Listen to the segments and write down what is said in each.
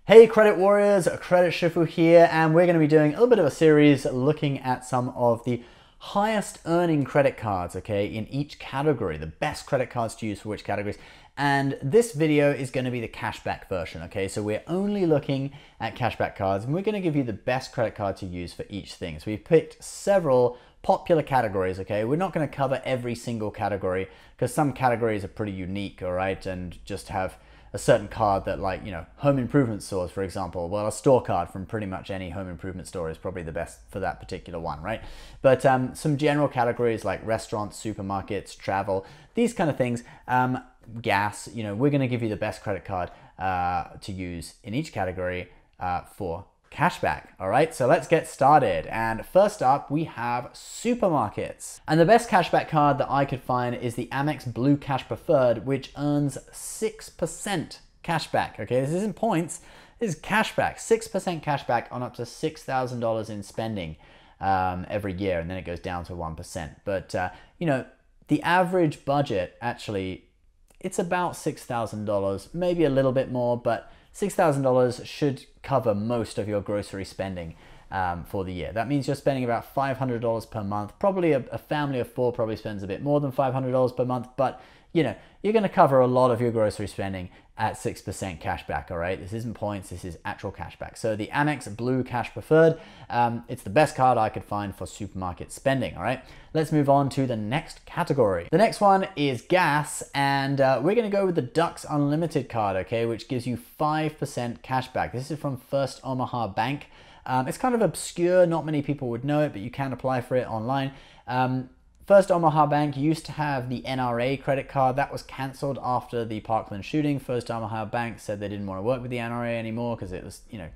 Hey Credit Warriors, Credit Shifu here, and we're going to be doing a little bit of a series looking at some of the highest earning credit cards, okay, in each category, the best credit cards to use for which categories. And this video is going to be the cashback version, okay? So we're only looking at cashback cards, and we're going to give you the best credit card to use for each thing. So we've picked several popular categories, okay? We're not going to cover every single category because some categories are pretty unique, all right, and just have a certain card that, like, you know, home improvement stores, for example. Well, a store card from pretty much any home improvement store is probably the best for that particular one, right? But some general categories like restaurants, supermarkets, travel, these kind of things, gas, you know, we're going to give you the best credit card to use in each category for cashback. All right, so let's get started. And first up, we have supermarkets. And the best cashback card that I could find is the Amex Blue Cash Preferred, which earns 6% cashback. Okay, this isn't points, this is cashback. 6% cashback on up to $6,000 in spending every year, and then it goes down to 1%. But you know, the average budget actually, it's about $6,000, maybe a little bit more, but $6,000 should cover most of your grocery spending for the year. That means you're spending about $500 per month. Probably a family of four probably spends a bit more than $500 per month, but you know, you're going to cover a lot of your grocery spending at 6% cashback, all right? This isn't points, this is actual cashback. So the Amex Blue Cash Preferred, it's the best card I could find for supermarket spending, all right? Let's move on to the next category. The next one is gas, and we're gonna go with the Dux Unlimited card, okay, which gives you 5% cashback. This is from First Omaha Bank. It's kind of obscure, not many people would know it, but you can apply for it online. First Omaha Bank used to have the NRA credit card. That was canceled after the Parkland shooting. First Omaha Bank said they didn't want to work with the NRA anymore because it was, you know,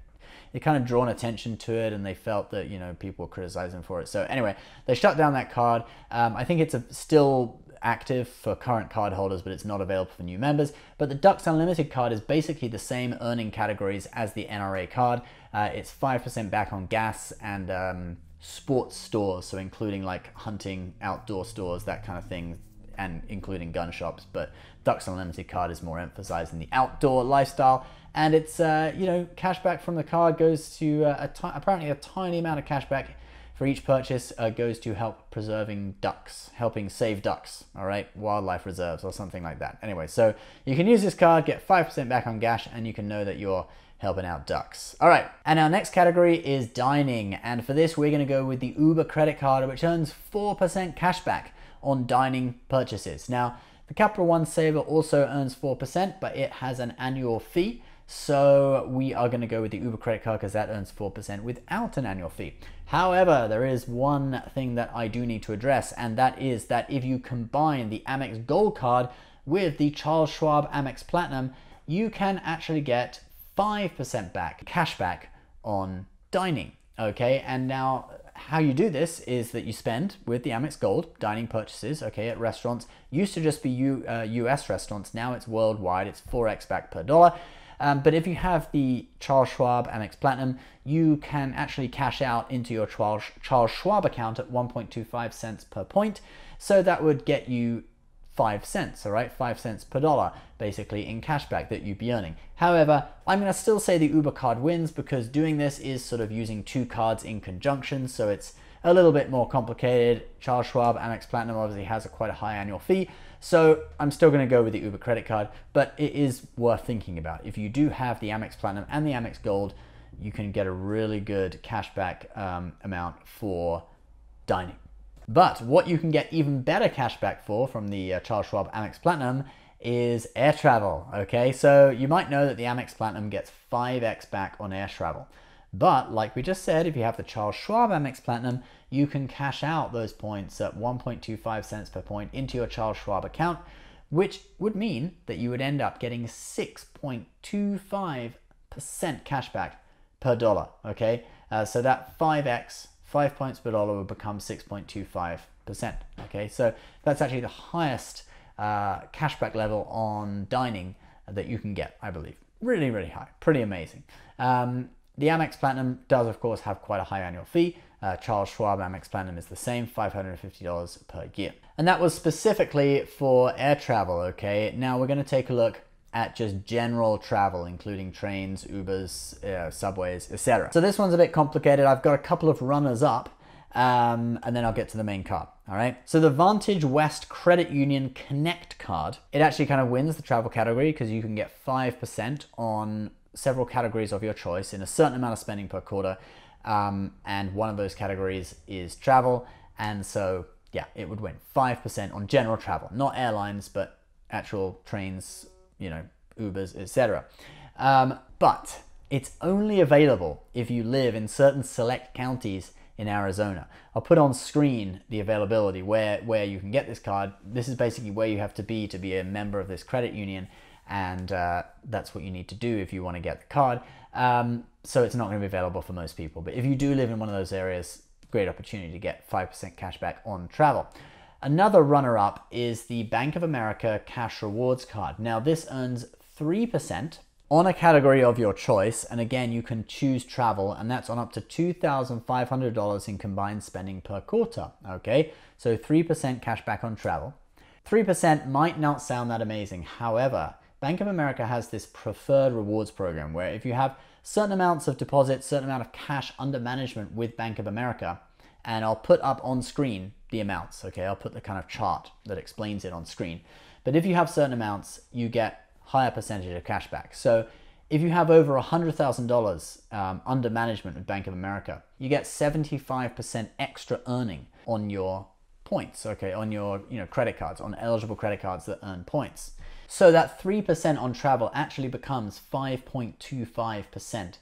it kind of drawn attention to it, and they felt that, you know, people were criticizing for it. So anyway, they shut down that card. I think it's still active for current card holders, but it's not available for new members. But the Dux Unlimited card is basically the same earning categories as the NRA card. It's 5% back on gas and sports stores, so including like hunting, outdoor stores, that kind of thing, and including gun shops. But Dux Unlimited card is more emphasized in the outdoor lifestyle, and it's you know, cashback from the card goes to apparently a tiny amount of cashback for each purchase goes to help preserving ducks, helping save ducks, all right, wildlife reserves or something like that. Anyway, so you can use this card, get 5% back on gas, and you can know that you're helping out ducks. All right, and our next category is dining. And for this, we're gonna go with the Uber credit card, which earns 4% cashback on dining purchases. Now, the Capital One Saver also earns 4%, but it has an annual fee. So we are gonna go with the Uber credit card because that earns 4% without an annual fee. However, there is one thing that I do need to address, and that is that if you combine the Amex Gold card with the Charles Schwab Amex Platinum, you can actually get 5% back, cashback on dining, okay? And now how you do this is that you spend with the Amex Gold dining purchases, okay, at restaurants. Used to just be US restaurants, now it's worldwide, it's 4x back per dollar. But if you have the Charles Schwab Amex Platinum, you can actually cash out into your Charles Schwab account at 1.25 cents per point. So that would get you 5 cents, all right, 5 cents per dollar, basically, in cashback that you'd be earning. However, I'm going to still say the Uber card wins because doing this is sort of using two cards in conjunction, so it's a little bit more complicated. Charles Schwab Amex Platinum obviously has quite a high annual fee, so I'm still going to go with the Uber credit card, but it is worth thinking about. If you do have the Amex Platinum and the Amex Gold, you can get a really good cashback amount for dining. But what you can get even better cashback for from the Charles Schwab Amex Platinum is air travel, okay? So you might know that the Amex Platinum gets 5x back on air travel. But like we just said, if you have the Charles Schwab Amex Platinum, you can cash out those points at 1.25 cents per point into your Charles Schwab account, which would mean that you would end up getting 6.25% cashback per dollar, okay? So that 5x, 5 points per dollar, would become 6.25%, okay? So that's actually the highest cashback level on dining that you can get, I believe. Really, really high, pretty amazing. The Amex Platinum does, of course, have quite a high annual fee. Charles Schwab Amex Platinum is the same, $550 per year. And that was specifically for air travel, okay? Now we're gonna take a look at just general travel, including trains, Ubers, subways, etc. So this one's a bit complicated. I've got a couple of runners up, and then I'll get to the main card. All right. So the Vantage West Credit Union Connect card, it actually kind of wins the travel category because you can get 5% on several categories of your choice in a certain amount of spending per quarter. And one of those categories is travel. And so, yeah, it would win 5% on general travel, not airlines, but actual trains, Ubers, etc. But it's only available if you live in certain select counties in Arizona. I'll put on screen the availability where you can get this card. This is basically where you have to be a member of this credit union, and that's what you need to do if you want to get the card. So it's not going to be available for most people, but if you do live in one of those areas, great opportunity to get 5% cash back on travel. Another runner-up is the Bank of America Cash Rewards card. Now this earns 3% on a category of your choice, and again, you can choose travel, and that's on up to $2,500 in combined spending per quarter, okay? So 3% cash back on travel. 3% might not sound that amazing. However, Bank of America has this preferred rewards program where if you have certain amounts of deposits, certain amount of cash under management with Bank of America, and I'll put up on screen the amounts, okay? I'll put the kind of chart that explains it on screen. But if you have certain amounts, you get higher percentage of cash back. So if you have over $100,000 under management with Bank of America, you get 75% extra earning on your points, okay, on your credit cards, on eligible credit cards that earn points. So that 3% on travel actually becomes 5.25%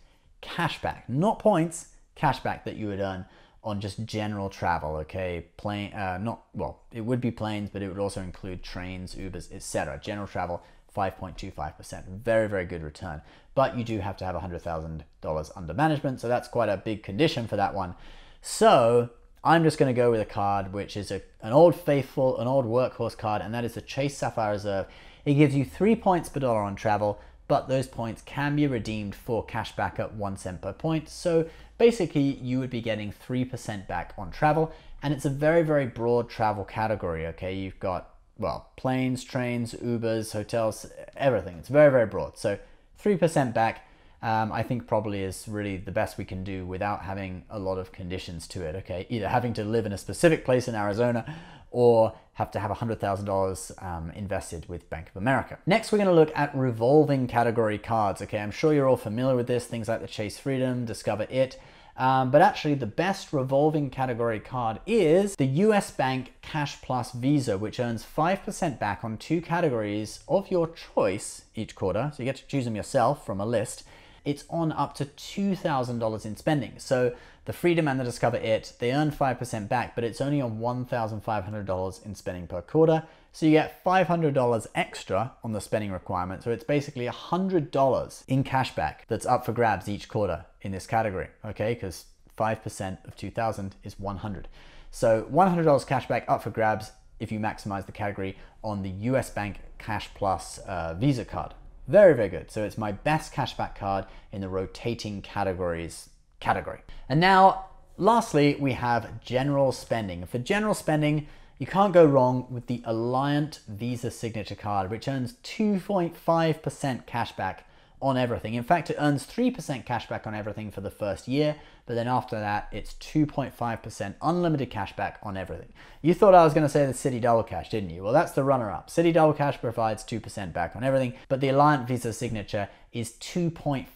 cash back, not points, cash back that you would earn on just general travel, okay? It would be planes, but it would also include trains, Ubers, etc. General travel, 5.25%. Very, very good return. But you do have to have $100,000 under management, so that's quite a big condition for that one. So I'm just going to go with a card which is an old faithful, an old workhorse card, and that is the Chase Sapphire Reserve. It gives you 3 points per dollar on travel, but those points can be redeemed for cash back at 1 cent per point. So basically you would be getting 3% back on travel, and it's a very, very broad travel category, okay? You've got, well, planes, trains, Ubers, hotels, everything. It's very, very broad. So 3% back, I think probably is really the best we can do without having a lot of conditions to it, okay? Either having to live in a specific place in Arizona or have to have $100,000 invested with Bank of America. Next, we're going to look at revolving category cards, okay? I'm sure you're all familiar with this, things like the Chase Freedom, Discover It, but actually the best revolving category card is the US Bank Cash Plus Visa, which earns 5% back on 2 categories of your choice each quarter. So you get to choose them yourself from a list. It's on up to $2,000 in spending. So the Freedom and the Discover It, they earn 5% back, but it's only on $1,500 in spending per quarter. So you get $500 extra on the spending requirement. So it's basically $100 in cash back that's up for grabs each quarter in this category, okay? Because 5% of 2,000 is 100. So $100 cash back up for grabs if you maximize the category on the US Bank Cash Plus Visa card. Very, very good. So it's my best cashback card in the rotating categories category. And now, lastly, we have general spending. For general spending, you can't go wrong with the Alliant Visa Signature card, which earns 2.5% cashback on everything. In fact, it earns 3% cashback on everything for the first year, but then after that, it's 2.5% unlimited cashback on everything. You thought I was going to say the Citi Double Cash, didn't you? Well, that's the runner-up. Citi Double Cash provides 2% back on everything, but the Alliant Visa Signature is 2.5%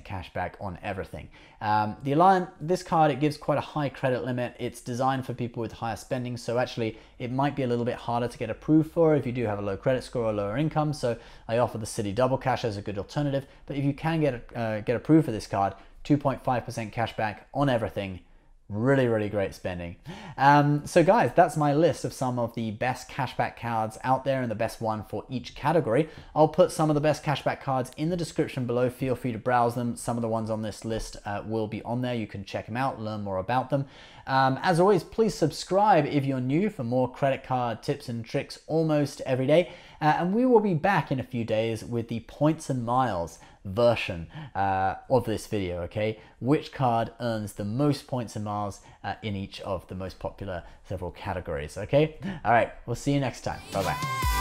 cashback on everything. The Alliant, this card, it gives quite a high credit limit. It's designed for people with higher spending, so actually it might be a little bit harder to get approved for if you do have a low credit score or lower income. So I offer the Citi Double Cash as a good alternative, but if you can get approved for this card, 2.5% cashback on everything. Really, really great spending. So guys, that's my list of some of the best cashback cards out there and the best one for each category. I'll put some of the best cashback cards in the description below. Feel free to browse them. Some of the ones on this list will be on there. You can check them out, learn more about them. As always, please subscribe if you're new for more credit card tips and tricks almost every day. And we will be back in a few days with the points and miles version of this video, okay? Which card earns the most points and miles in each of the most popular several categories, okay? All right, we'll see you next time. Bye-bye.